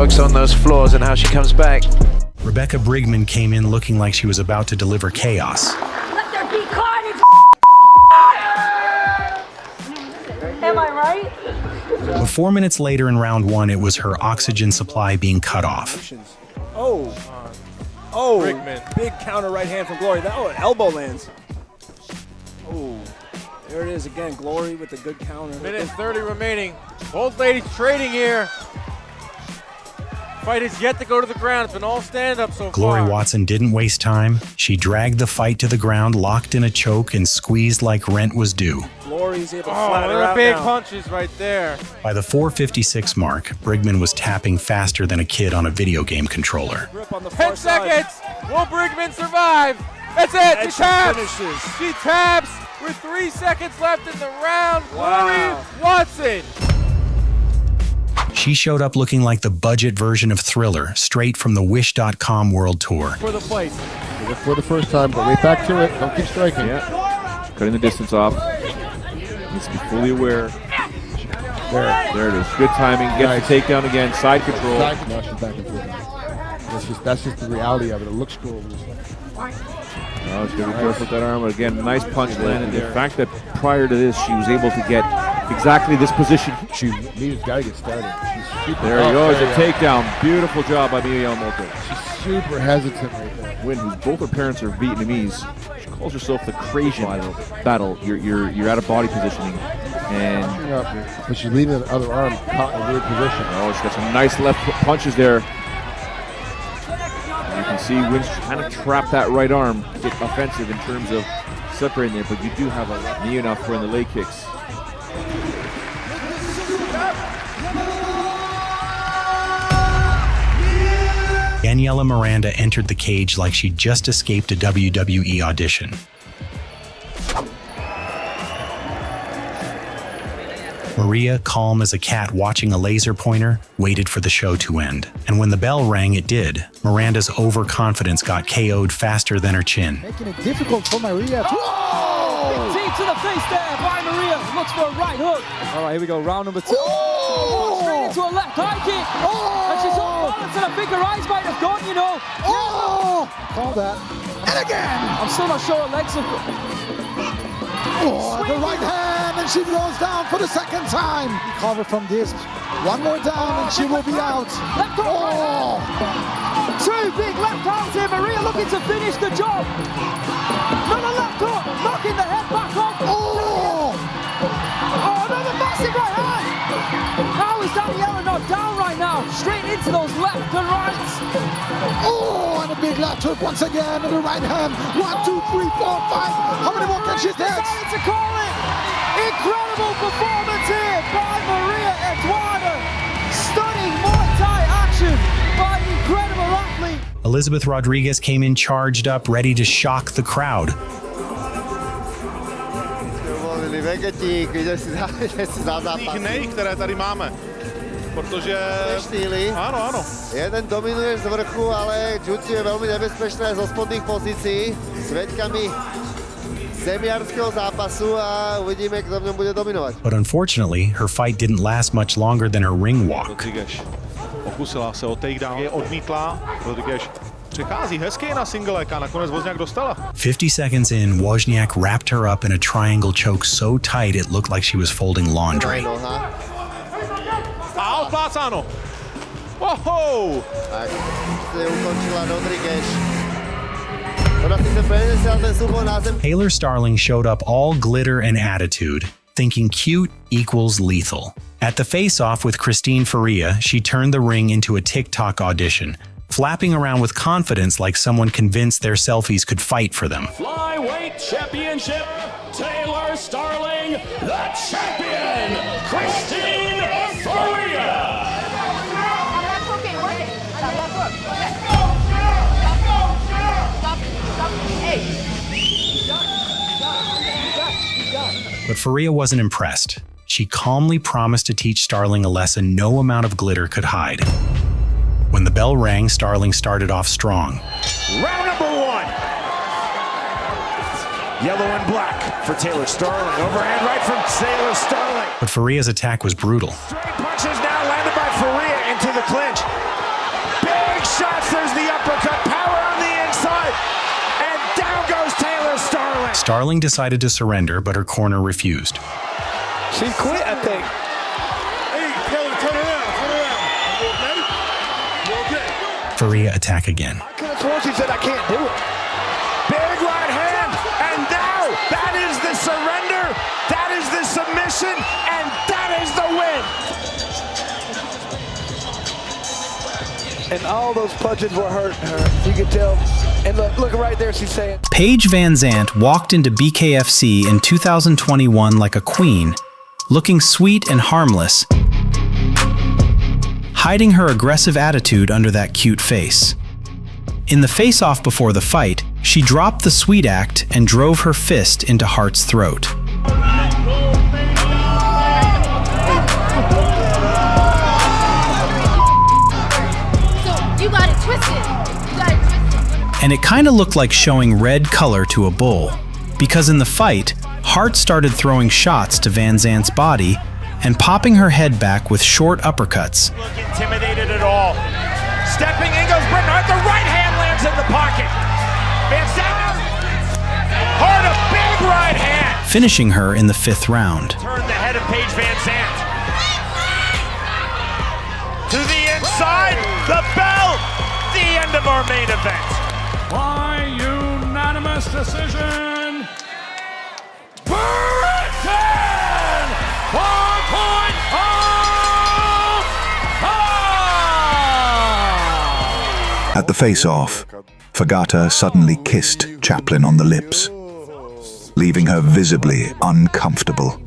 works on those floors and how she comes back. Rebecca Brigman came in looking like she was about to deliver chaos. Let there be carnage! Am I right? But 4 minutes later in round one, it was her oxygen supply being cut off. Oh, Brigman. Big counter right hand from Glory. That an elbow lands. Oh, there it is again. Glory with the good counter. Minute 30 remaining. Both ladies trading here. Fight is yet to go to the ground. It's been all stand-up so Glory far. Watson didn't waste time. She dragged the fight to the ground, locked in a choke, and squeezed like rent was due. Glory's able to flatten her they're out big now. punches right there. By the 4:56 mark, Brigman was tapping faster than a kid on a video game controller. Grip on the 10 far side. seconds. Will Brigman survive? That's it. And She taps. finishes. She taps with 3 seconds left in the round. Wow. Glory Watson. She showed up looking like the budget version of Thriller, straight from the Wish.com World Tour. For the fight. For the first time, but right back to it. Don't keep striking. Yeah. She's cutting the distance off. Needs to be fully aware. There it is. Good timing. Gets the takedown again. Side control. No, she's back and forth. That's just the reality of it. It looks cool. Oh, she's going to be careful with that arm. But again, nice punch landed there. The fact that prior to this, she was able to get exactly this position. Mia's got to get started. There he goes. A takedown. Beautiful job by Mia Yamamoto. She's super hesitant right there. Win, whose both her parents are Vietnamese. She calls herself the Crazian battle. You're out of body positioning. And but she's leaving the other arm caught in a weird position. oh, she's got some nice left punches there. You can see Wynn's trying to trap that right arm, get offensive in terms of separating there, but you do have a knee enough for in the leg kicks. Daniela Miranda entered the cage like she'd just escaped a WWE audition. Maria, calm as a cat watching a laser pointer, waited for the show to end. And when the bell rang, it did. Miranda's overconfidence got KO'd faster than her chin. Making it difficult for Maria. Big team to the face there by Maria. Looks for a right hook. All right, here we go. Round number 2. Oh, straight into a left high kick. And she's on balance, and I think her eyes might have gone, you know. Call that. And again. I'm still not sure her legs have... The right hand, and she goes down for the second time. Recover from this. One more down, and she will be out. Left hook. Two big left hands here. Maria looking to finish the job. Another left hook, knocking the head back off. Another massive right hand. How is Daniela not down right now? Straight into those left and rights. And a big left hook once again, and the right hand. 1, 2, 3, 4, 5. How many more can she take? To call it. Incredible performance here by Maria Eduarda. Stunning Muay Thai action by an incredible athlete. Elizabeth Rodriguez came in charged up, ready to shock the crowd. které tady máme. Protože... Ano. Jeden dominuje z vrchu, ale jiu-jitsu je velmi nebezpečné zo spodných pozícií. Svedkami zemiarského zápasu a uvidíme, kdo v něm bude dominovat. But unfortunately, her fight didn't last much longer than her ring walk. Rodriguez pokusila se o takedown, je odmítla. Rodriguez přechází hezky na singlek a nakonec Wozniak dostala. 50 seconds in, Wozniak wrapped her up in a triangle choke so tight it looked like she was folding laundry. A odplácáno. Wow! Tak se ukončila Rodriguez. Taylor Starling showed up all glitter and attitude, thinking cute equals lethal. At the face-off with Christine Faria, she turned the ring into a TikTok audition, flapping around with confidence like someone convinced their selfies could fight for them. Flyweight Championship, Taylor Starling, the champion, Christine Faria. But Faria wasn't impressed. She calmly promised to teach Starling a lesson no amount of glitter could hide. When the bell rang, Starling started off strong. Round number 1. Yellow and black for Taylor Starling. Overhand right from Taylor Starling. But Faria's attack was brutal. Straight punches now landed by Faria into the clinch. shots. There's the uppercut. Power on the inside. And down goes Taylor Starling. Starling decided to surrender, but her corner refused. She quit, I think. Hey, Taylor, turn around. You okay? Faria attack again. I could have sworn she said I can't do it. Big right hand. And now that is the surrender. That is the submission. And that is the win. And all those punches were hurting her. You could tell. And look right there, she's saying. Paige Vanzant walked into BKFC in 2021 like a queen, looking sweet and harmless, hiding her aggressive attitude under that cute face. In the face-off before the fight, she dropped the sweet act and drove her fist into Hart's throat. You got it twisted. And it kinda looked like showing red color to a bull, because in the fight, Hart started throwing shots to Vanzant's body and popping her head back with short uppercuts. Look intimidated at all. Stepping in goes Britain Hart. The right hand lands in the pocket. Vanzant. Hart, a big right hand. Finishing her in the 5th round. Turn the head of Paige Vanzant. To the inside. The bell. The end of our main event. By unanimous decision, Britain 4.0! At the face-off, Fagata suddenly kissed Chaplin on the lips, leaving her visibly uncomfortable.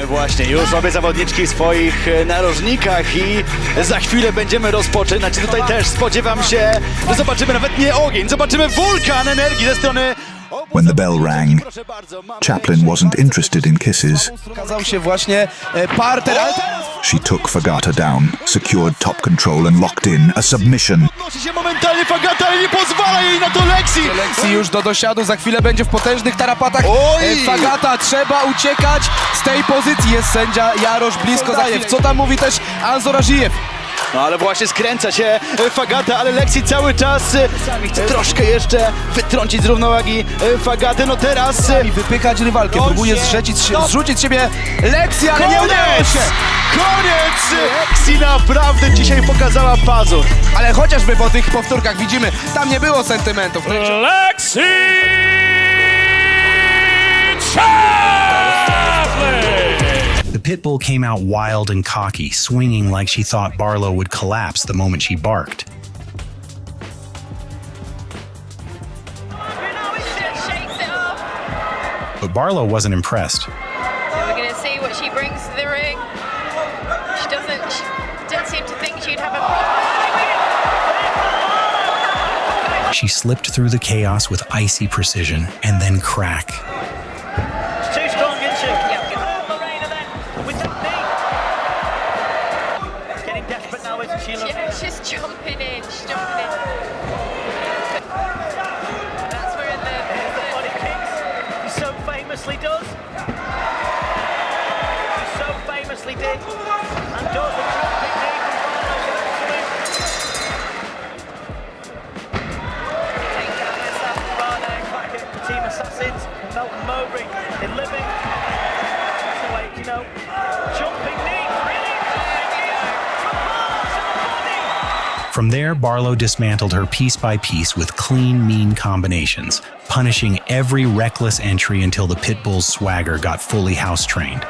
Właśnie, już obie zawodniczki w swoich narożnikach i za chwilę będziemy rozpoczynać. Tutaj też spodziewam się, że zobaczymy nawet nie ogień, zobaczymy wulkan energii ze strony... When the bell rang, Chaplin wasn't interested in kisses. Okazał się właśnie parter. She took Fagata down, secured top control and locked in a submission. Podnosi się momentalnie Fagata, ale nie pozwala jej na to Lexi. Lexi już do dosiadu, za chwilę będzie w potężnych tarapatach. Fagata, trzeba uciekać z tej pozycji. Jest sędzia Jarosz blisko. Co tam mówi też Anzorazijew? No ale właśnie skręca się Fagata, ale Lexi cały czas chce troszkę jeszcze wytrącić z równowagi Fagatę. No teraz... Wypykać rywalkę, próbuje zrzucić z siebie Lexi, ale nie udało się! Koniec! Lexi naprawdę dzisiaj pokazała pazur. Ale chociażby po tych powtórkach widzimy, tam nie było sentymentów. Lexi Chaplin! The Pitbull came out wild and cocky, swinging like she thought Barlo would collapse the moment she barked. But Barlo wasn't impressed. So we're going to see what she brings to the ring. She didn't seem to think she'd have a problem. She slipped through the chaos with icy precision and then crack. Too strong, isn't she? Miranda then with the knee. Getting desperate now, isn't she? Yeah, she's jumping in. That's where the body kicks. He so famously does. He so famously did. And does the jumping knee from Barlo. Take down the assassin, Miranda, back at the team assassins. Melton Mowbray in living. So wait, jumping knee, brilliant jumping knee. From there, Barlo dismantled her piece by piece with clean, mean combinations, punishing every reckless entry until the Pitbull's swagger got fully house-trained.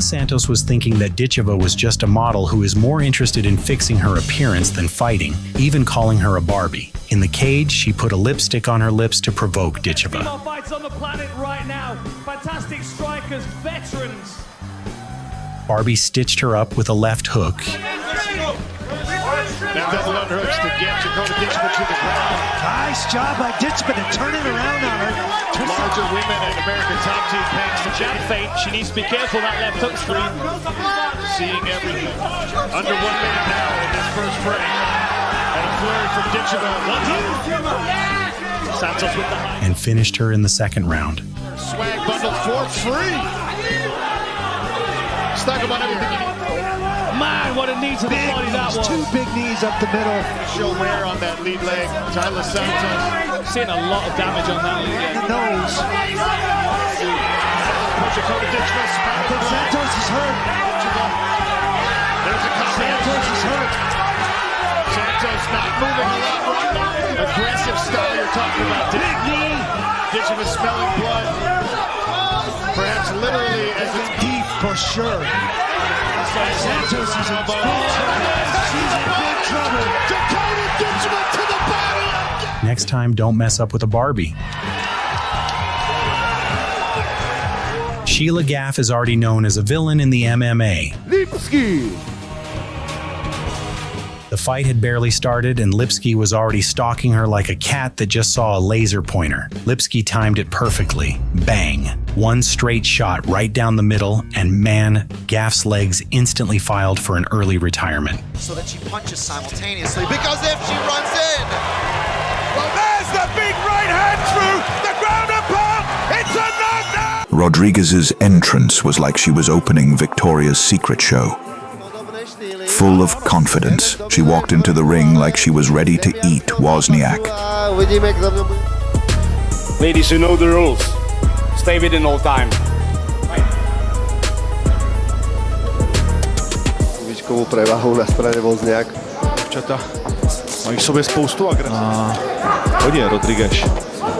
Santos was thinking that Ditcheva was just a model who is more interested in fixing her appearance than fighting, even calling her a Barbie. In the cage, she put a lipstick on her lips to provoke Ditcheva. Female fights on the planet right now. Fantastic strikers, veterans. Barbie stitched her up with a left hook. Now double underhooks to get Ditcheva to the ground. Nice job by Ditcheva to turn it around on her. Larger women and American top team thanks to Jab feint. She needs to be careful that left hook screen. Seeing everything. Under 1 minute now in this first frame. And a flurry from Ditcheva. 1-2. Santos with the high. And finished her in the second round. Swag bundle for free. Stock about everything you need. Man, what a knee to the body that was. 2 big knees up the middle. Show wear on that lead leg. Tyler Santos. Seeing a lot of damage on that lead leg. The nose. I think Santos is hurt. There's a Santos is hurt. Santos not moving a lot right now. Aggressive style you're talking about. Big knee. Ditcheva smelling blood. Perhaps literally as it's Deep for sure. Santos is in big trouble. She's in big trouble. Dakota Ditcheva to the body. Next time, don't mess up with a Barbie. Sheila Gaff is already known as a villain in the MMA. Lipsky. The fight had barely started and Lipsky was already stalking her like a cat that just saw a laser pointer. Lipsky timed it perfectly. Bang. One straight shot right down the middle, and man, Gaff's legs instantly filed for an early retirement. So that she punches simultaneously, because if she runs in... Well, there's the big right hand through the ground and pound. It's a knockdown. Rodriguez's entrance was like she was opening Victoria's Secret show. Full of confidence, she walked into the ring like she was ready to eat Wozniak. Ladies, you know the rules. Stay within all time. Výškovou prevahu na strane Wozniak. Devčata mají v sobě spoustu agrese. Hodně Rodriguez.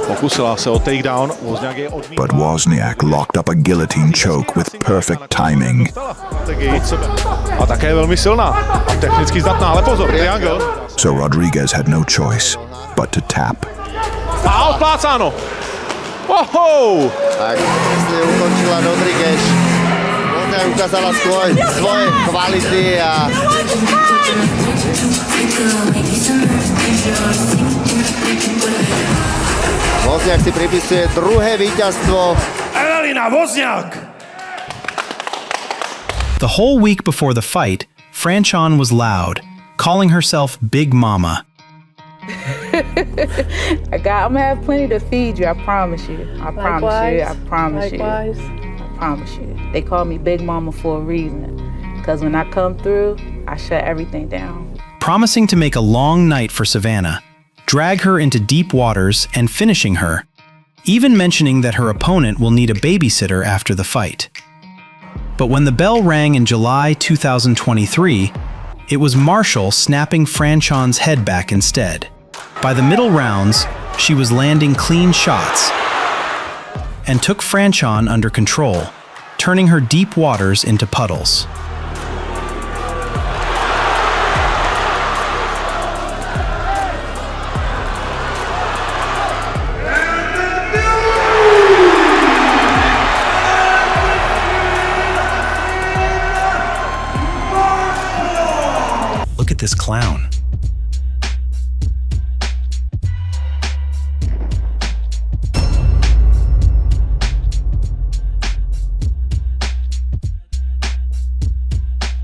Pokusila se o takedown. Wozniak je odmítl. But Wozniak locked up a guillotine choke with perfect timing. A také velmi silná. Technicky zdatná, ale pozor, triangle. So Rodriguez had no choice but to tap. A odplácáno. Oho! Tak presne ukončila Rodriguez. Wozniak ukázala svoje kvality a... Wozniak si pripisuje druhé víťazstvo. Elena Wozniak! The whole week before the fight, Franchon was loud, calling herself Big Mama. I'm gonna have plenty to feed you, I promise you. I promise you, I promise you. I promise you. They call me Big Mama for a reason. Because when I come through, I shut everything down. Promising to make a long night for Savannah, drag her into deep waters and finishing her, even mentioning that her opponent will need a babysitter after the fight. But when the bell rang in July 2023, it was Marshall snapping Franchon's head back instead. By the middle rounds, she was landing clean shots and took Franchon under control, turning her deep waters into puddles. Look at this clown.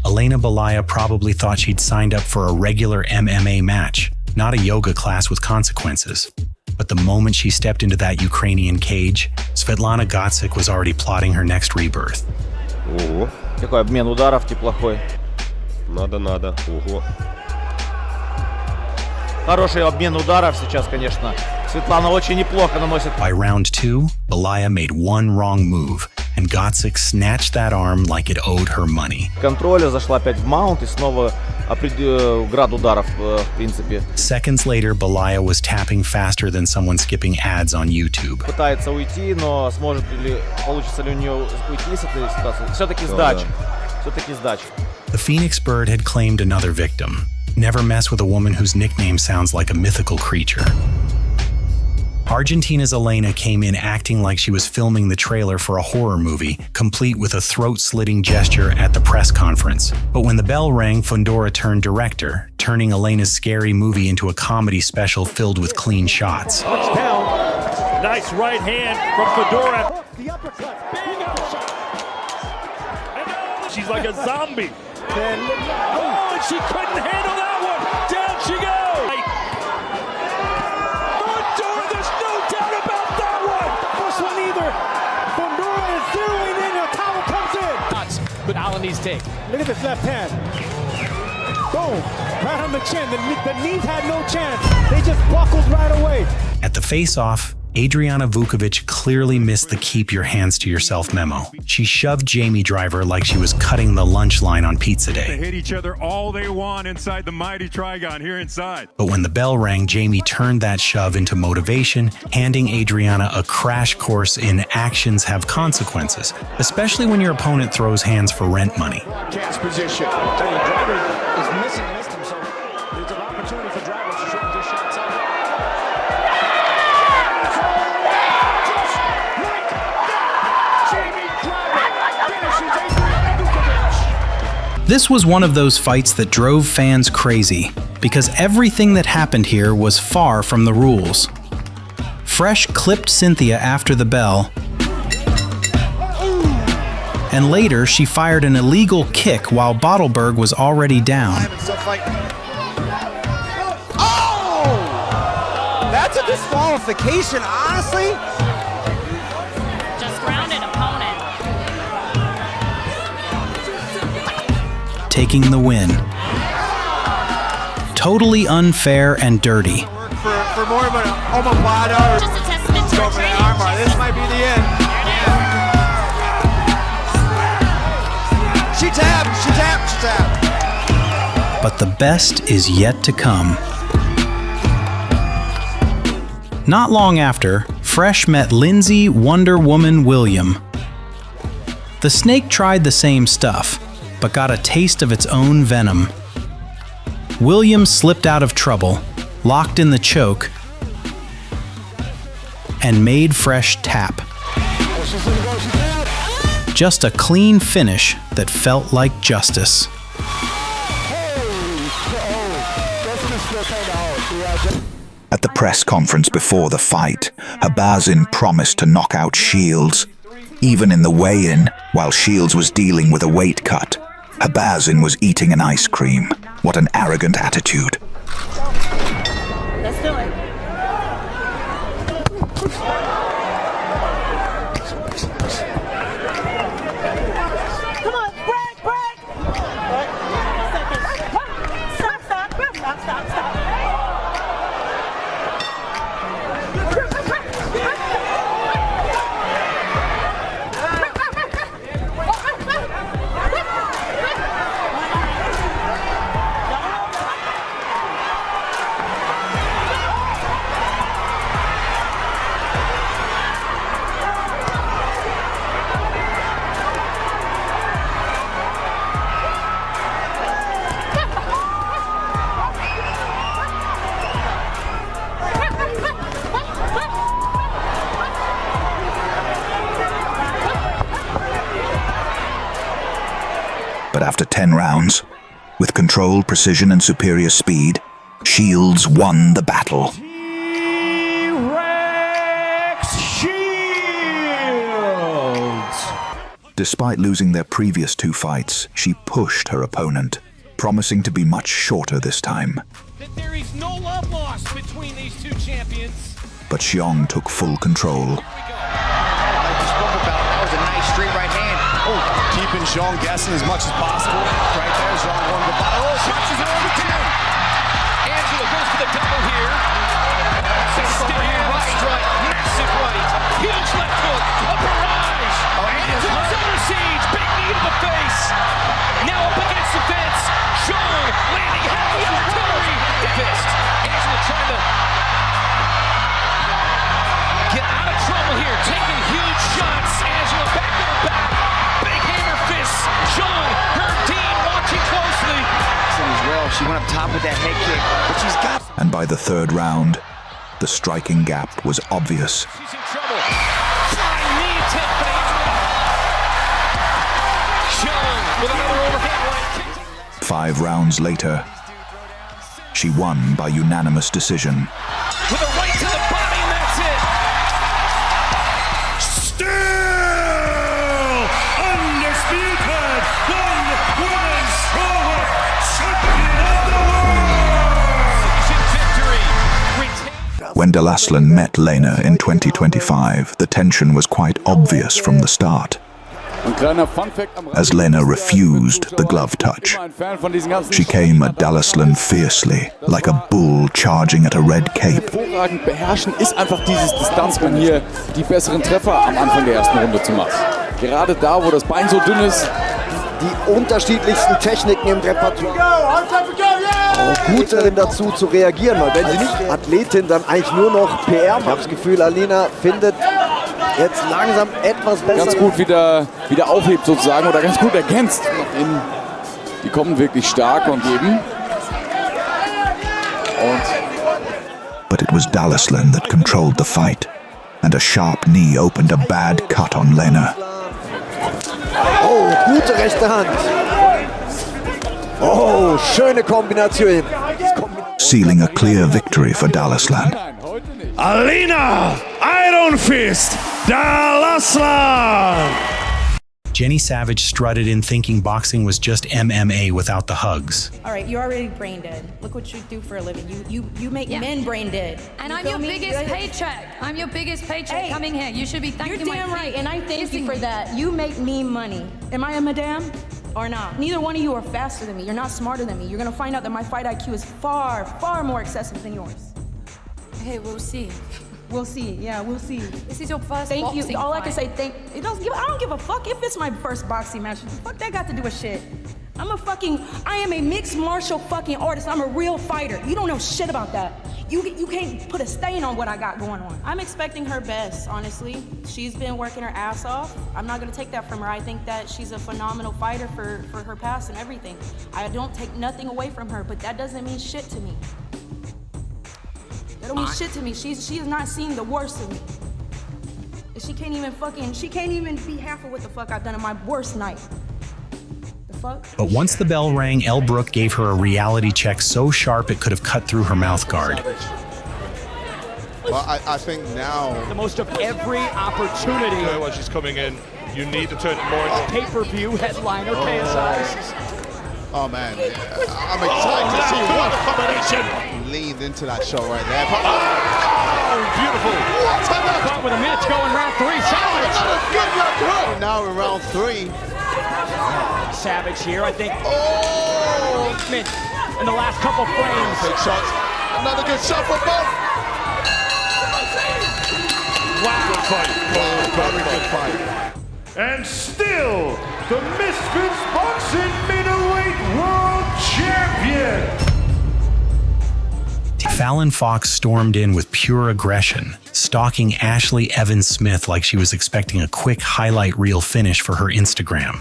Elena Ballayia probably thought she'd signed up for a regular MMA match, not a yoga class with consequences. But the moment she stepped into that Ukrainian cage, Svetlana Godsic was already plotting her next rebirth. Ого. Какой обмен ударов неплохой. Надо. Ого. Хороший обмен ударов сейчас, конечно. Светлана очень неплохо наносит. By round 2, Ballayia made one wrong move, and Godsic snatched that arm like it owed her money. Контроля зашла опять в маунт и снова град ударов, в принципе. Seconds later, Ballayia was tapping faster than someone skipping ads on YouTube. Пытается уйти, но сможет ли, получится ли у нее уйти с этой ситуации? Все-таки сдача. Все-таки сдача. The Phoenix Bird had claimed another victim. Never mess with a woman whose nickname sounds like a mythical creature. Argentina's Elena came in acting like she was filming the trailer for a horror movie, complete with a throat-slitting gesture at the press conference. But when the bell rang, Fondora turned director, turning Elena's scary movie into a comedy special filled with clean shots. Touchdown. Nice right hand from Fondora. The uppercut. Big uppercut. She's like a zombie. Oh, she couldn't handle that one. Down she goes. Fondora, there's no doubt about that one. First one either. Fondora is zeroing in. A towel comes in. But Allen needs take. Look at this left hand. Boom. Right on the chin. The knees had no chance. They just buckled right away. At the face-off, Adriana Vukovich clearly missed the keep your hands to yourself memo. She shoved Jamie Driver like she was cutting the lunch line on pizza They day. hit each other all they want inside the mighty Trigon here inside. But when the bell rang, Jamie turned that shove into motivation, handing Adriana a crash course in actions have consequences, especially when your opponent throws hands for rent money. Cast position. Driver is missing him, so there's an opportunity for Driver to shoot this shots out. This was one of those fights that drove fans crazy, because everything that happened here was far from the rules. Fresh clipped Cynthia after the bell, and later she fired an illegal kick while Bottleberg was already down. Oh! That's a disqualification, honestly. Just grounded opponent. Taking the win. Totally unfair and dirty. For more of an omoplata. Just a testament to her training. This might be the end. She tapped. But the best is yet to come. Not long after, Fresh met Lindsay Wonder Woman William. The snake tried the same stuff, but got a taste of its own venom. William slipped out of trouble, locked in the choke, and made Fresh tap. Just a clean finish that felt like justice. At the press conference before the fight, Habazin promised to knock out Shields. Even in the weigh-in, while Shields was dealing with a weight cut, Habazin was eating an ice cream. What an arrogant attitude. Let's do it. Come on, break! Stop. But after 10 rounds, with control, precision, and superior speed, Shields won the battle. Despite losing their previous 2 fights, she pushed her opponent, promising to be much shorter this time. There is no love lost between these two champions. But Xiong took full control. That was a nice straight right hand. Oh, keeping Xiong guessing as much as possible. Right there, Xiong won the battle. Oh, punches it over to him. Angela goes for the double here. Right strike, massive right. Huge left hook, a barrage. Into the center siege, big knee to the face. Now up against the fence. Xiong landing heavy artillery. The fist. Angela trying to get out of trouble here, taking huge shots. Angela back on her back. Big hammer fists. Xiong, her team watching closely. As well, she went up top with that head kick, but she's got. And by the 3rd round, the striking gap was obvious. She's in trouble. Flying knee attempt, but Angela. Xiong with another overhand right kick. 5 rounds later, She won by unanimous decision. With a right to the body, and that's it. Still undisputed one-woman strawweight champion of the world. When Dalan met Lehner in 2025, the tension was quite obvious from the start. As Lehner refused the glove touch, she came at Dalan fiercely, like a bull charging at a red cape. Hervorragend beherrschen ist einfach dieses Distanz, um hier die besseren Treffer am Anfang der ersten Runde zu machen. Gerade da, wo das Bein so dünn ist, die unterschiedlichsten Techniken im Repertoire. Auch gut darin dazu zu reagieren, weil wenn sie nicht Athletin, dann eigentlich nur noch PR. Ich habe das Gefühl, Elena findet jetzt langsam etwas besser. Ganz gut wieder aufhebt sozusagen oder ganz gut ergänzt. Die kommen wirklich stark und geben. But it was Dalan that controlled the fight, and a sharp knee opened a bad cut on Lehner. Oh, gute rechte Hand. Oh, schöne Kombination. Sealing a clear victory for Dalan. Elena, Iron Fist, Dalan! Jenny Savage strutted in thinking boxing was just MMA without the hugs. All right, you're already brain dead. Look what you do for a living. You make men brain dead. And I'm your biggest paycheck. I'm your biggest paycheck coming here. You should be thanking You're damn my right, feet. and I thank you for that. You make me money. Am I a madame or not? Neither one of you are faster than me. You're not smarter than me. You're gonna find out that my fight IQ is far, far more excessive than yours. Hey, we'll see. We'll see. Yeah, we'll see. This is your first Thank boxing you. All I fight. can say, I don't give a fuck if it's my first boxing match. Fuck that got to do with shit. I am a mixed martial fucking artist. I'm a real fighter. You don't know shit about that. You can't put a stain on what I got going on. I'm expecting her best, honestly. She's been working her ass off. I'm not gonna take that from her. I think that she's a phenomenal fighter for her past and everything. I don't take nothing away from her, but that doesn't mean shit to me. That don't mean shit to me. She has not seen the worst of me. She can't even be half of what the fuck I've done in my worst night. The fuck? But once the bell rang, Brook gave her a reality check so sharp it could have cut through her mouth guard. Well, I think now... The most of every opportunity. When she's coming in, you need to turn it more into... Pay-per-view headliner KSI. Oh man, I'm excited to see what a combination. Leaned into that shot right there. Oh, beautiful. Caught with a minute to go in round 3. Savage. Now in round 3. Savage here, I think. Oh, in the last couple frames. Big shots. Another good shot for both. Wow. Good fight. Very good fight. And still, the Misfits Boxing Middleweight World Champion! Fallon Fox stormed in with pure aggression, stalking Ashley Evans Smith like she was expecting a quick highlight reel finish for her Instagram.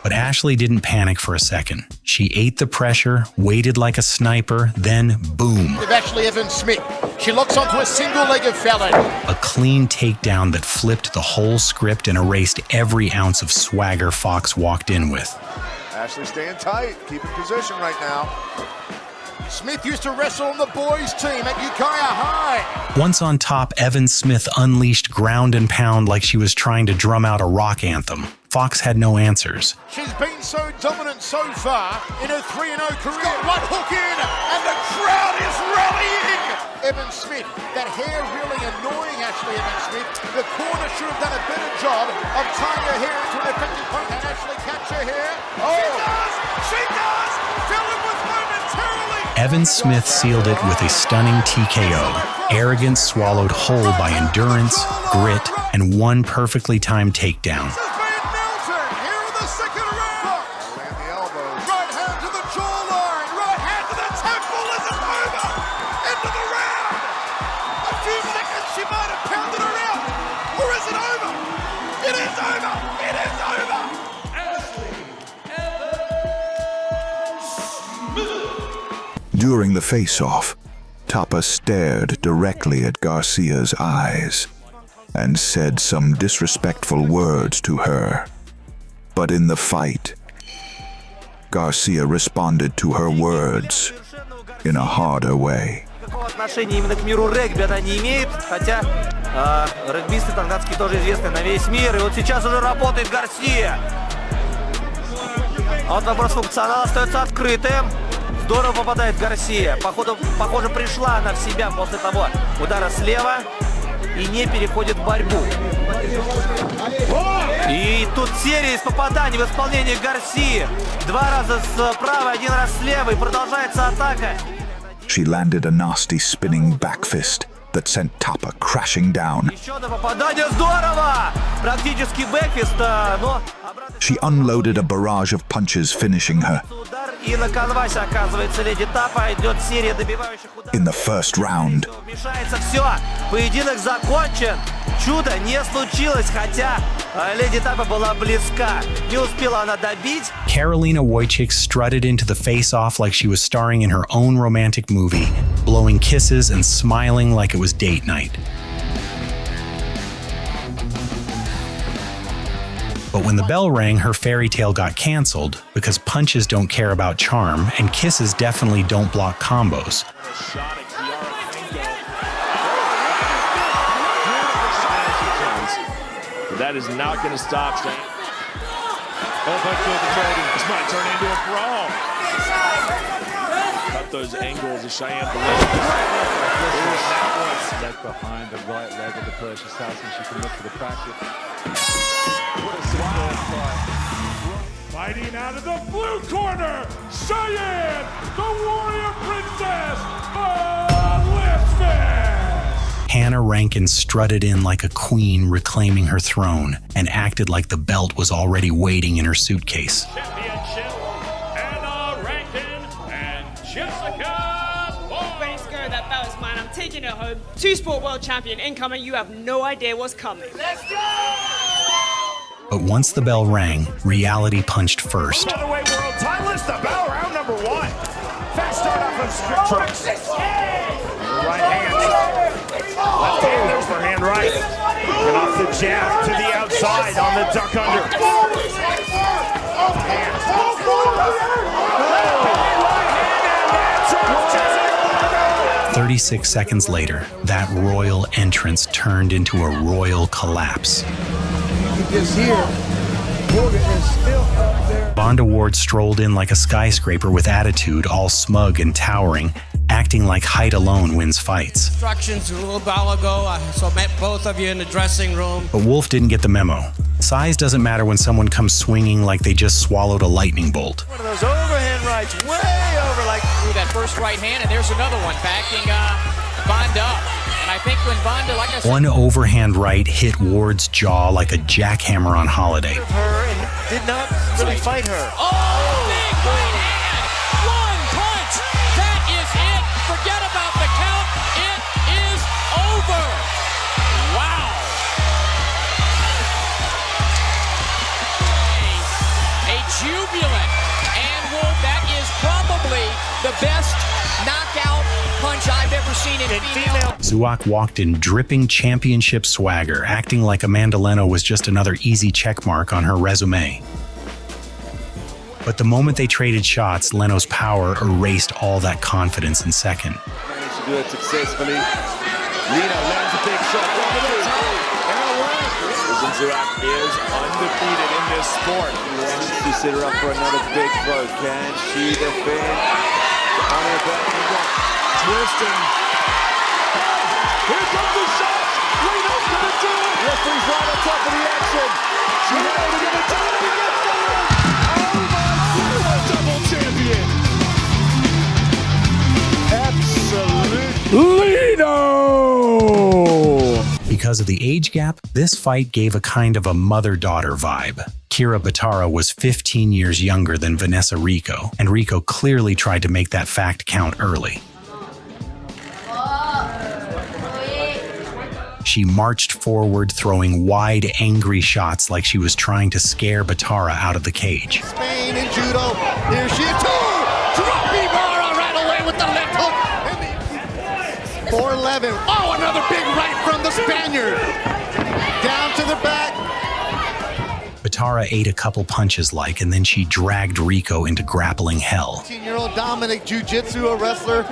But Ashley didn't panic for a second. She ate the pressure, waited like a sniper, then boom. With Ashley Evans Smith, she locks onto a single-legged Fallon. A clean takedown that flipped the whole script and erased every ounce of swagger Fox walked in with. Ashley staying tight, keeping position right now. Smith used to wrestle on the boys' team at Ukiah High. Once on top, Evans Smith unleashed ground and pound like she was trying to drum out a rock anthem. Fox had no answers. She's been so dominant so far in her 3-0 career. Got one hook in, and the crowd is rallying. Evans Smith, that hair really annoying Ashley Evans Smith. The corner should have done a better job of tying her hair into an effective point. Can Ashley catch her hair? Oh, she does! Fallon was momentarily. Evans Smith sealed it with a stunning TKO. Arrogance swallowed whole by endurance, grit, and one perfectly timed takedown. During the face-off, Tapa stared directly at Garcia's eyes and said some disrespectful words to her. But in the fight, Garcia responded to her words in a harder way. Какого отношения именно к миру регби она не имеет, хотя регбисты тангатские тоже известны на весь мир, и вот сейчас уже работает Гарсия. А вот вопрос функционала остается открытым. Здорово попадает Гарсия. Похоже, пришла она в себя после того удара слева и не переходит в борьбу. И тут серия из попаданий в исполнении Гарсии. 2 раза справа, 1 раз слева, и продолжается атака. She landed a nasty spinning back fist that sent Tapa crashing down. Еще одно попадание, здорово! Практически бэкфист, но... She unloaded a barrage of punches, finishing her. И на канвасе, оказывается, леди Тапа, идет серия добивающих ударов. In the first round, Вмешается все, поединок закончен. Чудо не случилось, хотя леди Тапа была близка. Не успела она добить. Karolina Wojcik strutted into the face-off like she was starring in her own romantic movie, blowing kisses and smiling like it was date night. But when the bell rang, her fairy tale got canceled because punches don't care about charm and kisses definitely don't block combos. That is not going to stop. This might turn into a brawl. Cut those angles of Cheyenne below. Leg behind the right leg of the Persian assassin. She can look for the practice. Fighting out of the blue corner, Cheyenne, the warrior princess of Lipsky. Hannah Rankin strutted in like a queen reclaiming her throne and acted like the belt was already waiting in her suitcase. Championship, Hannah Rankin and Jessica. Ready to go, that belt is mine. I'm taking it home. 2-sport world champion incoming. You have no idea what's coming. Let's go! But once the bell rang, reality punched first. Featherweight world timeless, the bell round number 1. Fast start off of strict right hand. Left hand overhand right. And off the jab to the outside on the duck under. 36 seconds later, that royal entrance turned into a royal collapse. Is here. Borga is still up there. Vonda Ward strolled in like a skyscraper with attitude, all smug and towering, acting like height alone wins fights. Instructions a little while ago, so I met both of you in the dressing room. But Wolf didn't get the memo. Size doesn't matter when someone comes swinging like they just swallowed a lightning bolt. One of those overhand rights, way over, like through that first right hand, and there's another one backing Vonda up. And I think when Vonda, like I said, one overhand right hit Ward's jaw like a jackhammer on holiday. Her and did not really fight her. Oh, big right hand! One punch! That is it! Forget about the count. It is over. Wow. A jubilant. And Wolf, that is probably the best knockout punch I've ever seen in female. Zuak walked in dripping championship swagger, acting like Amanda Leno was just another easy checkmark on her resume. But the moment they traded shots, Leno's power erased all that confidence in second. Managed to do it successfully. Lena lands a big shot over the top. Zuak is undefeated in this sport. He wants to set her up for another big throw. Can she defend? On her back, twisting. Here comes the shot. Lena's gonna do it. Referee's right on top of the action. She knows they're gonna do it again. Oh my God, double champion. Absolute Leno! Because of the age gap, this fight gave a kind of a mother-daughter vibe. Kira Batara was 15 years younger than Vanessa Rico, and Rico clearly tried to make that fact count early. She marched forward, throwing wide, angry shots like she was trying to scare Batara out of the cage. Spain in judo. Here she is. Dropping Barlo right away with the left hook. 4-11. Oh, another big right from the Spaniard. Down to the back. Batara ate a couple punches and then she dragged Rico into grappling hell. 18-year-old Dominic, jiu-jitsu, a wrestler,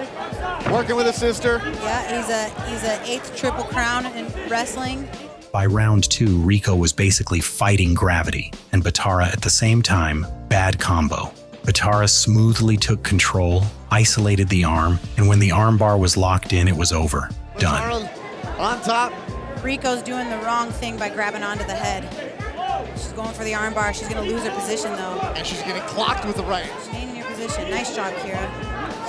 working with a sister. Yeah, he's a 8th Triple Crown in wrestling. By round 2, Rico was basically fighting gravity, and Batara at the same time, bad combo. Batara smoothly took control, isolated the arm, and when the armbar was locked in, it was over. Done. Batara on top. Rico's doing the wrong thing by grabbing onto the head. She's going for the armbar. She's going to lose her position, though. And she's getting clocked with the right. Staying in your position. Nice job, Kira.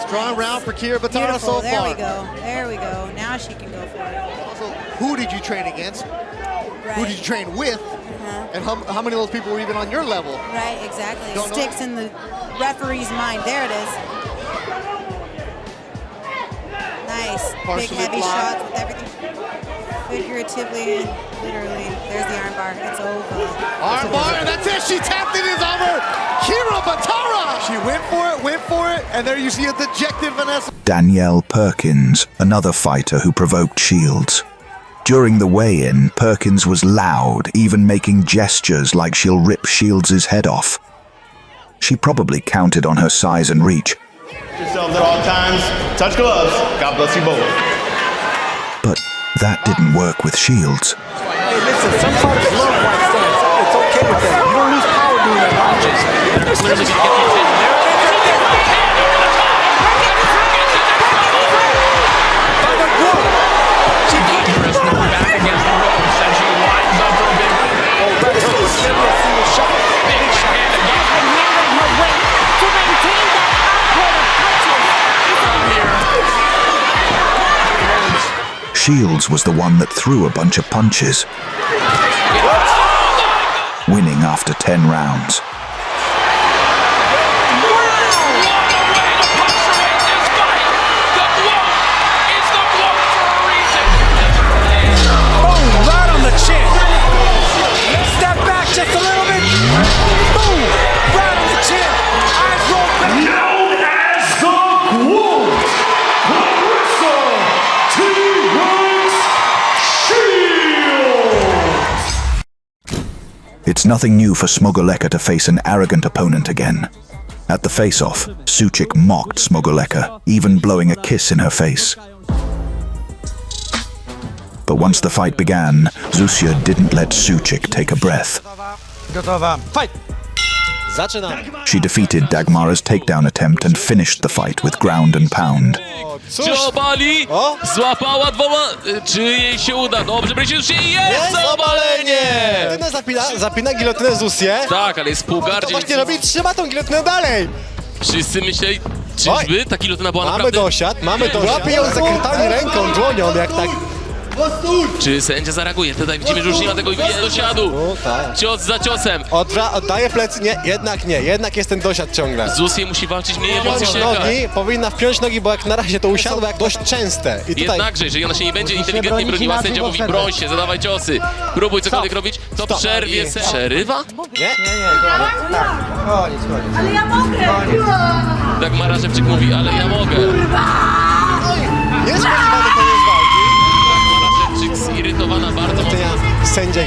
Strong round for Kira Batara Beautiful. so There far. we go. There we go. Now she can go for it. Also, who did you train against? Right. Who did you train with? And how many of those people were even on your level? Right, exactly. Don't Sticks in the referee's mind. There it is. Nice. Partially big heavy blocked. shots with everything. Figuratively, literally. There's the armbar. It's over. Armbar, and that's it. She tapped it. It's over. Kira Batara. She went for it, and there you see a dejected Vanessa. Danielle Perkins, another fighter who provoked Shields. During the weigh-in, Perkins was loud, even making gestures like she'll rip Shields' head off. She probably counted on her size and reach. Yourselves at all times. Touch gloves. God bless you both. But that didn't work with Shields. Hey, listen, some fighters love white stance. It's okay with that. You don't lose power doing that. They're clearly going to get the attention. There it is. By the Brook. She dangerous back against the ropes and she winds up her big one. Oh, right. Let's get a single shot. Big right hand again. Handling her weight to maintain that output of punches. From here. Shields was the one that threw a bunch of punches, winning after 10 rounds. Right on the chin. Step back just a little bit. Boom! Right on the chin. Eyes roll back. Known as the Wolf, Carissa T-Rex Shields. It's nothing new for Smogoleka to face an arrogant opponent again. At the face-off, Suchik mocked Smogoleka, even blowing a kiss in her face. But once the fight began, Zuzia didn't let Suchik take a breath. Gotowa. Fight! Zaczynamy. She defeated Dagmara's takedown attempt and finished the fight with ground and pound. Czy obali? Złapała dwoma. Czy jej się uda? Dobrze, Brysiu, się jest obalenie! Zapina gilotynę Zuzię. Tak, ale jest pół To gardziej. właśnie robi, trzyma tą gilotynę dalej. Wszyscy myśleli, czyżby ta gilotyna była Mamy naprawdę... dosiad. Łapie ją zakrytami ręką, dłonią, jak tak. Czy sędzia zareaguje? Tutaj widzimy, że już nie ma tego dosiadu. Tak. Cios za ciosem. Oddaje plecy, nie, jednak jest ten dosiad ciągle. Zusie musi walczyć mniej emocjonalnie. Nogi, powinna wpiąć nogi, bo jak na razie to usiadło jak dość częste. I tutaj... Jednakże, jeżeli ona się nie będzie inteligentnie broniła, sędzia mówi broń się, zadawaj ciosy. Próbuj cokolwiek robić, to przerwie Przerywa? Nie. Koniec. Ale ja mogę! Dagmara Szewczyk mówi, ale ja mogę. Niespodziewany koniec walki. Zirytowana bardzo mocno. Sędzia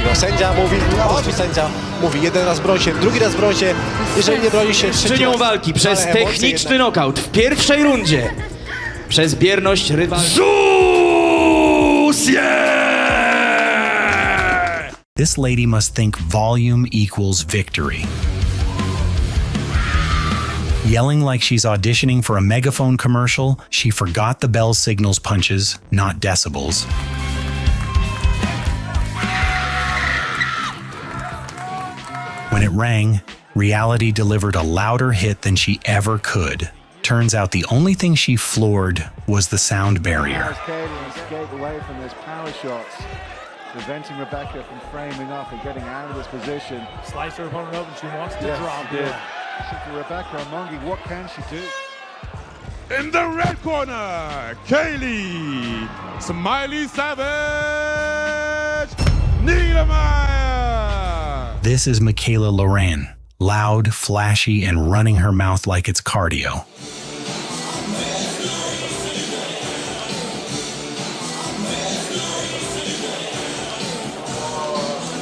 mówi, jeden raz broń się, drugi raz broń się, jeżeli nie broni się trzeci Czynią raz, walki przez ale emocje techniczny jednak. knockout w pierwszej rundzie. Przez bierność rywala. This lady must think volume equals victory. Yelling like she's auditioning for a megaphone commercial, she forgot the bell signals punches, not decibels. When it rang, reality delivered a louder hit than she ever could. Turns out the only thing she floored was the sound barrier. Escape away from those power shots, preventing Rebecca from framing up and getting out of this position. Slice her opponent open. She wants to drop. So for Rebecca Omongi, what can she do? In the red corner, Kaylee Smiley Savage Niedermeyer. This is Michaela Loran, loud, flashy, and running her mouth like it's cardio.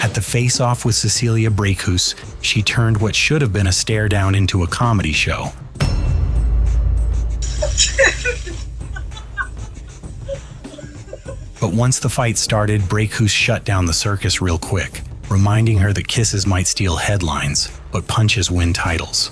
At At the face-off with Cecilia Brækhus, she turned what should have been a stare-down into a comedy show. But once the fight started, Brækhus shut down the circus real quick, reminding her that kisses might steal headlines, but punches win titles.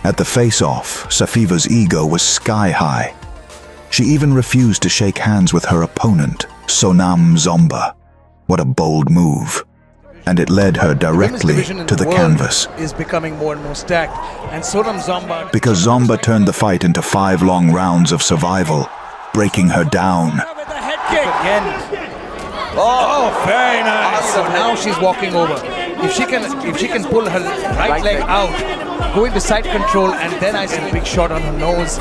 At the face-off, Safiva's ego was sky-high. She even refused to shake hands with her opponent, Sonam Zomba. What a bold move. And it led her directly to the canvas. Is becoming more and more stacked, and Sonam Zomba... Because Zomba turned the fight into 5 long rounds of survival, breaking her down. Again. Oh, very nice. So now she's walking over. If she can pull her right leg out, go into side control, and then I see a big shot on her nose.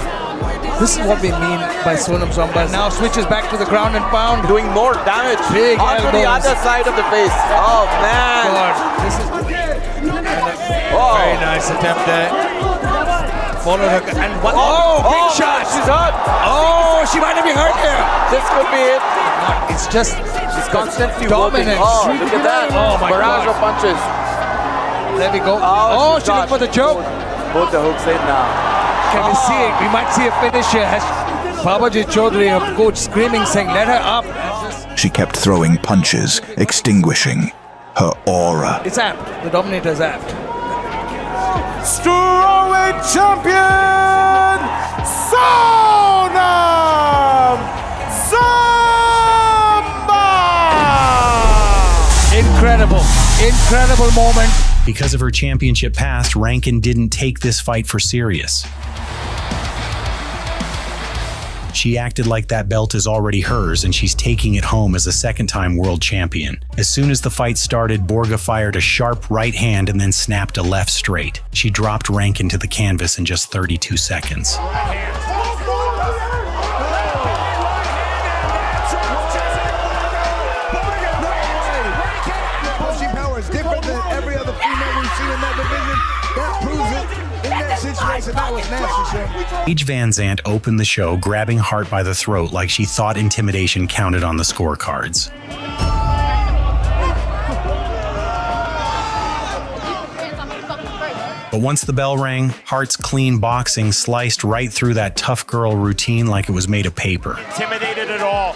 This is what we mean by Sonam Zomba. Now switches back to the ground and pound. Doing more damage. Big onto elbows. the other side of the face. Oh, man. God, this is very nice attempt there. Followed her, and one. Big shot. She's hurt. Oh, she might have been hurt here. This could be it. It's just she's constantly dominant. Oh, look at that. Oh, my barrage God. of punches. There we go. Oh, she went for the choke. Both the hooks in now. Can we see it? We might see a finish here. Has Babaji Chaudhary, her coach, screaming, saying, let her up. She kept throwing punches, extinguishing her aura. It's apt. The Dominator's apt. Strawweight champion, Sonam Zomba! Incredible moment. Because of her championship past, Rankin didn't take this fight for serious. She acted like that belt is already hers and she's taking it home as a second-time world champion. As soon as the fight started, Borga fired a sharp right hand and then snapped a left straight. She dropped Rankin to the canvas in just 32 seconds. Different than every other female we've seen in that division. That proves it in that situation. That was nasty, Xiong. Paige Vanzant opened the show, grabbing Hart by the throat like she thought intimidation counted on the scorecards. But once the bell rang, Hart's clean boxing sliced right through that tough girl routine like it was made of paper. Intimidated at all.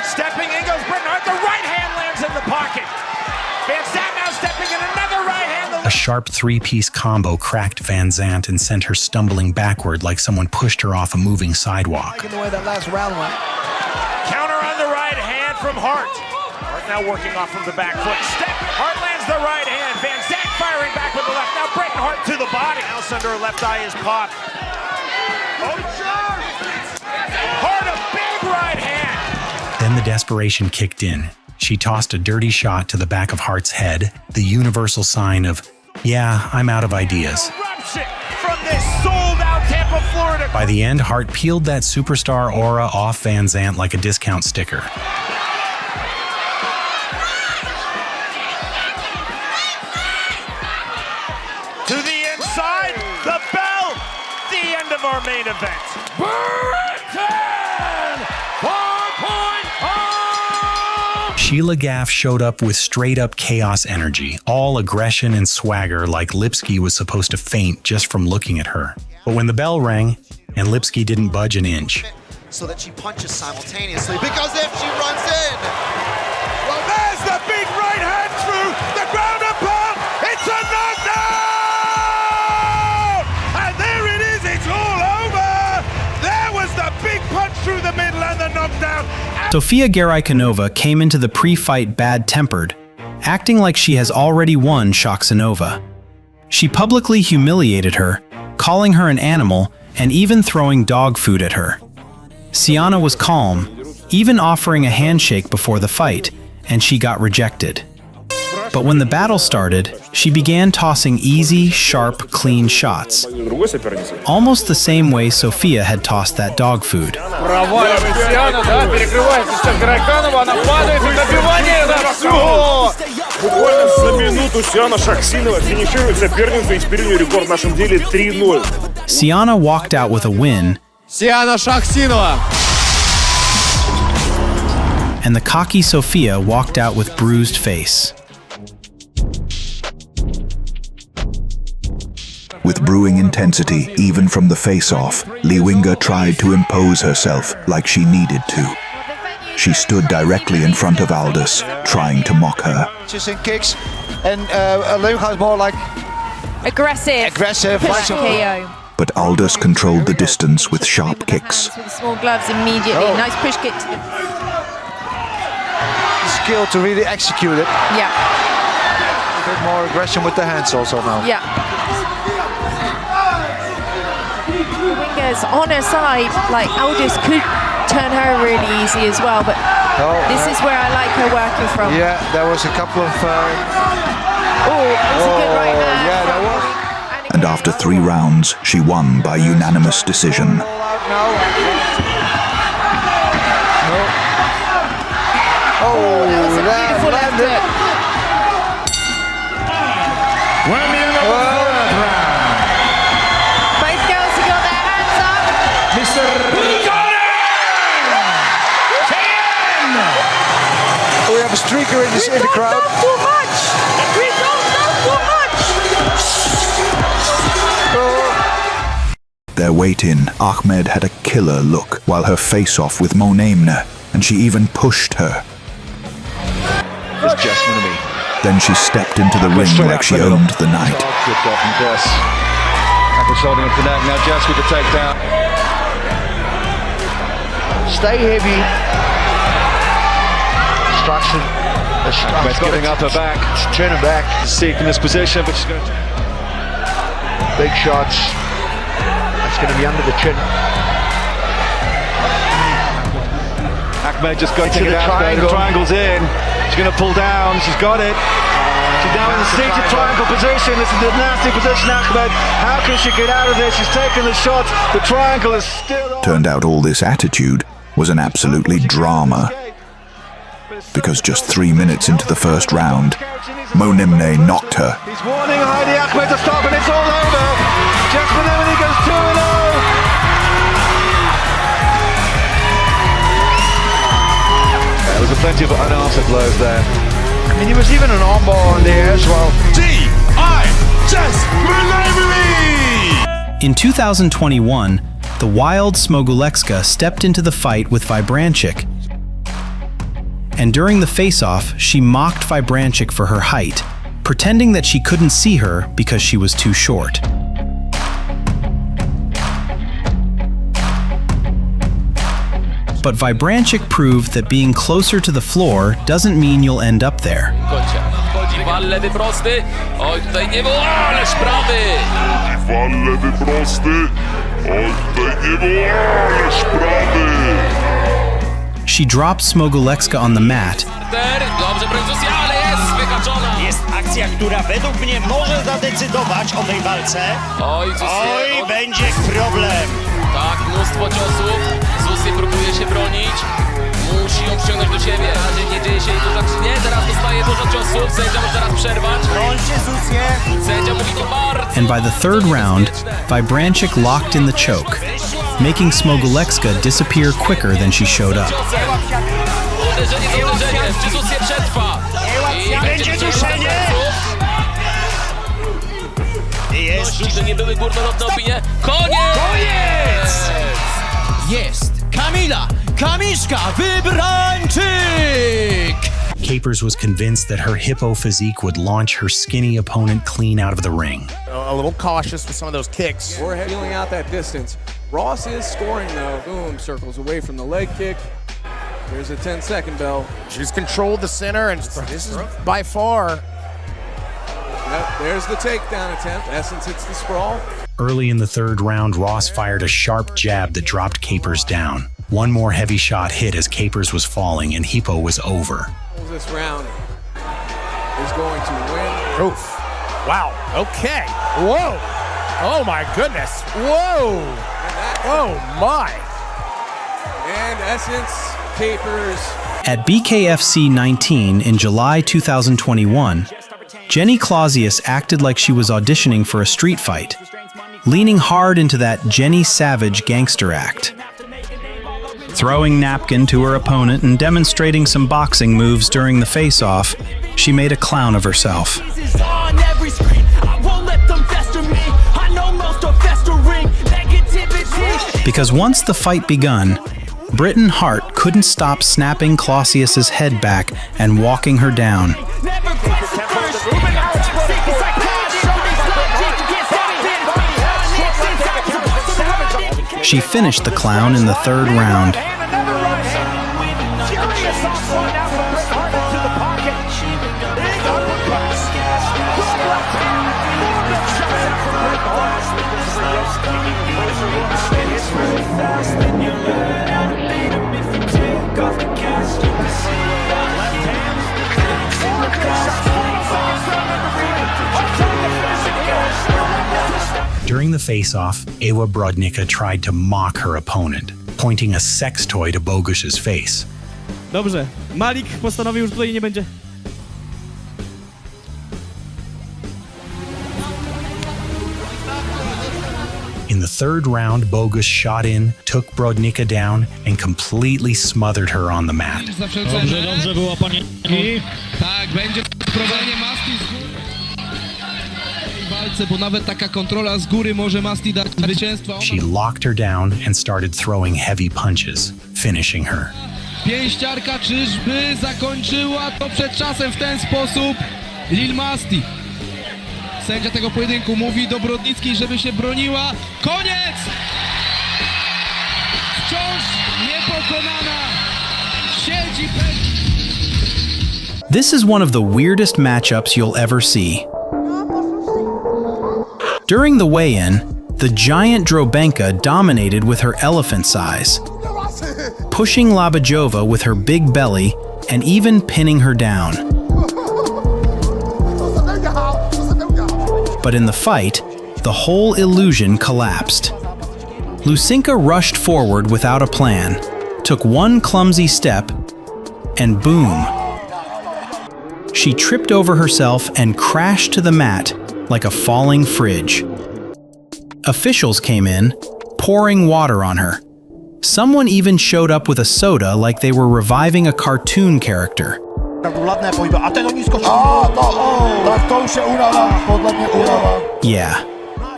Stepping in goes Britain Hart. The right hand lands in the pocket. Vanzant now stepping in another right hand. A sharp three-piece combo cracked Vanzant and sent her stumbling backward like someone pushed her off a moving sidewalk. Taking away that last round one. Counter on the right hand from Hart. Hart now working off from the back foot. Step. Hart lands the right hand. Vanzant firing back with the left. Now breaking Hart to the body. House under her left eye is popped. Hart a big right hand. Then the desperation kicked in. She tossed a dirty shot to the back of Hart's head, the universal sign of, yeah, I'm out of ideas. Eruption from this sold-out Tampa, Florida. By the end, Hart peeled that superstar aura off Vanzant like a discount sticker. To the inside, the bell, the end of our main event. Britain 4.0! Sheila Gaff showed up with straight-up chaos energy, all aggression and swagger like Lipsky was supposed to faint just from looking at her. But when the bell rang, and Lipsky didn't budge an inch. So that she punches simultaneously, because if she runs in... Well, there's the big right hand through the ground and pound. It's a knockdown! And there it is, it's all over! There was the big punch through the middle and the knockdown. So Sofia Garaykanova came into the pre-fight bad-tempered, acting like she has already won Shakhsanova. She publicly humiliated her, calling her an animal and even throwing dog food at her. Siana was calm, even offering a handshake before the fight, and she got rejected. But when the battle started, she began tossing easy, sharp, clean shots, almost the same way Sofia had tossed that dog food. Буквально за минуту Сиана Шахсинова финиширует соперницу и теперь у нее рекорд в нашем деле 3-0. Siana walked out with a win, Siana Shaksinova. and the cocky Sofia walked out with bruised face. With brewing intensity, even from the face-off, Liwinga tried to impose herself like she needed to. She stood directly in front of Aldous, trying to mock her. Just in kicks, and Liwinga is more like Aggressive. like KO. But Aldous controlled the distance with sharp kicks. With the small gloves immediately. Nice push kick to the... skill to really execute it. Yeah. A bit more aggression with the hands also now. Yeah. Winger's on her side, like Aldous could turn her really easy as well, but this is where I like her working from. Yeah, there was a couple of... that was a good right hand. Yeah, that was. And after 3 rounds, she won by unanimous decision. Oh, that was a beautiful left hook. Both girls have got their hands up. We have a streaker in the crowd. Not too much. We don't know too much. Their weight-in, Ahmed had a killer look while her face-off with Monemna, and she even pushed her. Then she stepped into the ring like she owned the night. Good job from Jess. Ahmed's holding him for that. Now Jess with the takedown. Stay heavy. Distraction. Ahmed's giving up her back. She's turning back. Seeking this position, but she's going to... Big shots. That's going to be under the chin. Ahmed just got to get out there. The triangle's in. She's going to pull down. She's got it. She's now in the seated triangle position. This is a nasty position, Ahmed. How can she get out of this? She's taken the shot. The triangle is still on. Turned out all this attitude was an absolutely drama. Because just 3 minutes into the first round, Monemne knocked her. He's warning Heidi Ahmed to stop, and it's all over. Just Monemne goes 2-0. There was plenty of unanswered blows there. I mean, he was even an armbar on there as well. In 2021, the wild Smogulevska stepped into the fight with Vibranchik, and during the face-off, she mocked Vibranchik for her height, pretending that she couldn't see her because she was too short. But Vibranchik proved that being closer to the floor doesn't mean you'll end up there. Lewy prosty. Oj, tutaj nie było, ależ prawy. Lewy prosty. Oj, tutaj nie było, ależ prawy. She dropped Smogulevska on the mat. Dobrze, Brigman, ale jest wyhaczona. Jest akcja, która według mnie może zadecydować o tej walce. Oj, będzie problem. Tak, mnóstwo ciosów. Zusie próbuje się bronić. Musi ją przyciągnąć do siebie. Na razie nie dzieje się jej dużo. Nie, teraz dostaje dużo ciosów. Sędzia może teraz przerwać. Brońcie Zusie. Sędzia mówi to bardzo. And by the third round, Vibranchik locked in the choke, making Smogulevska disappear quicker than she showed up. Uderzenie za uderzeniem. Czy Zusie przetrwa? I będzie duszenie. Jest. Nigdy nie były górnolotne opinie. Koniec! Jest Kamiszka Vibranchik! Capers was convinced that her hippo physique would launch her skinny opponent clean out of the ring. A little cautious with some of those kicks. We're feeling out that distance. Ross is scoring though. Boom, circles away from the leg kick. There's a 10-second bell. She's controlled the center, and this is by far. Yep, there's the takedown attempt. Essence hits the sprawl. Early in the third round, Ross fired a sharp jab that dropped Capers down. One more heavy shot hit as Capers was falling and Hippo was over. This round is going to win. Oof. Wow. Okay. Whoa. Oh my goodness. Whoa. Oh my. And Essence, Capers. At BKFC 19 in July 2021, Jenny Clausius acted like she was auditioning for a street fight, leaning hard into that Jenny Savage gangster act. Throwing napkin to her opponent and demonstrating some boxing moves during the face-off, she made a clown of herself. Because once the fight begun, Britain Hart couldn't stop snapping Clausius's head back and walking her down. She finished the clown in the third round. During the face-off, Ewa Brodnicka tried to mock her opponent, pointing a sex toy to Bogusz's face. Dobrze, Malik postanowił, że tutaj nie będzie. In the third round, Bogusz shot in, took Brodnicka down, and completely smothered her on the mat. Dobrze było, panie. Tak, będzie prowadzenie Masti z góry. Walce, bo nawet taka kontrola z góry może Masti dać zwycięstwo. She locked her down and started throwing heavy punches, finishing her. Pięściarka czyżby zakończyła to przed czasem w ten sposób? Lil Masti. Sędzia tego pojedynku mówi do Brodnickiej, żeby się broniła. Koniec! Wciąż niepokonana. Siedzi This is one of the weirdest matchups you'll ever see. During the weigh-in, the giant Drobenka dominated with her elephant size, pushing Labajova with her big belly and even pinning her down. But in the fight, the whole illusion collapsed. Lucinka rushed forward without a plan, took one clumsy step, and boom. She tripped over herself and crashed to the mat like a falling fridge. Officials came in, pouring water on her. Someone even showed up with a soda like they were reviving a cartoon character. Yeah,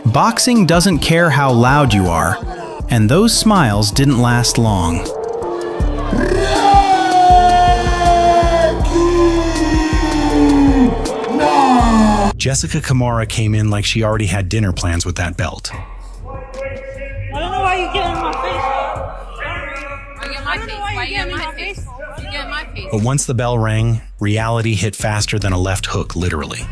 boxing doesn't care how loud you are, and those smiles didn't last long. Jessica Kamara came in like she already had dinner plans with that belt. I don't know why you get in my face. Why you get in my face? You get in my face. But once the bell rang, reality hit faster than a left hook, literally.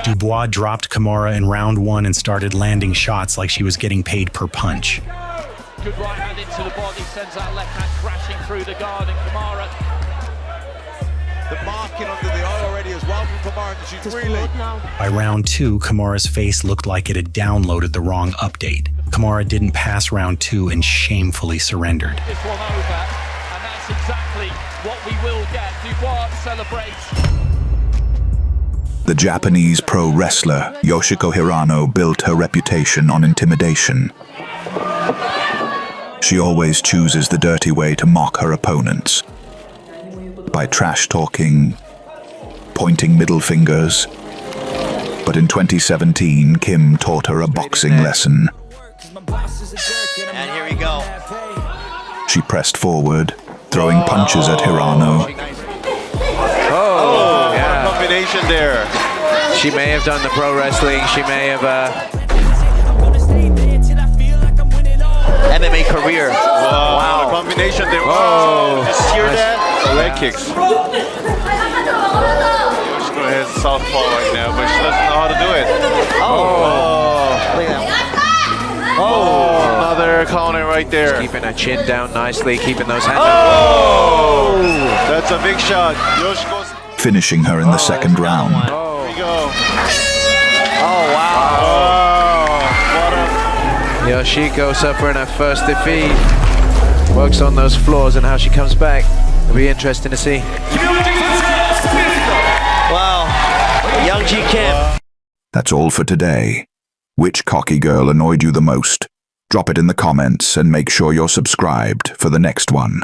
Dubois dropped Kamara in round one and started landing shots like she was getting paid per punch. Good right hand into the body, sends that left hand crashing through the guard, and Kamara. The marking under the eye already as well from Kamara. She's really... By round two, Kamara's face looked like it had downloaded the wrong update. Kamara didn't pass round two and shamefully surrendered. This one over, and that's exactly what we will get. Dubois celebrates. The Japanese pro wrestler Yoshiko Hirano built her reputation on intimidation. She always chooses the dirty way to mock her opponents. By trash-talking, pointing middle fingers. But in 2017, Kim taught her a boxing lesson. And here we go. She pressed forward, throwing punches at Hirano. Oh, yeah. What a combination there. She may have done the pro wrestling. She may have... MMA career. Wow. The combination there. Oh. Just hear that? The leg kicks. She's going ahead southpaw right now, but she doesn't know how to do it. Look at that. Another counter right there. Just keeping her chin down nicely, keeping those hands up. That's a big shot. Yoshiko's finishing her in the second round. Here we go. Oh, wow. Yoshiko suffering her first defeat. Works on those floors and how she comes back. It'll be interesting to see. Wow. Young G Kim. That's all for today. Which cocky girl annoyed you the most? Drop it in the comments and make sure you're subscribed for the next one.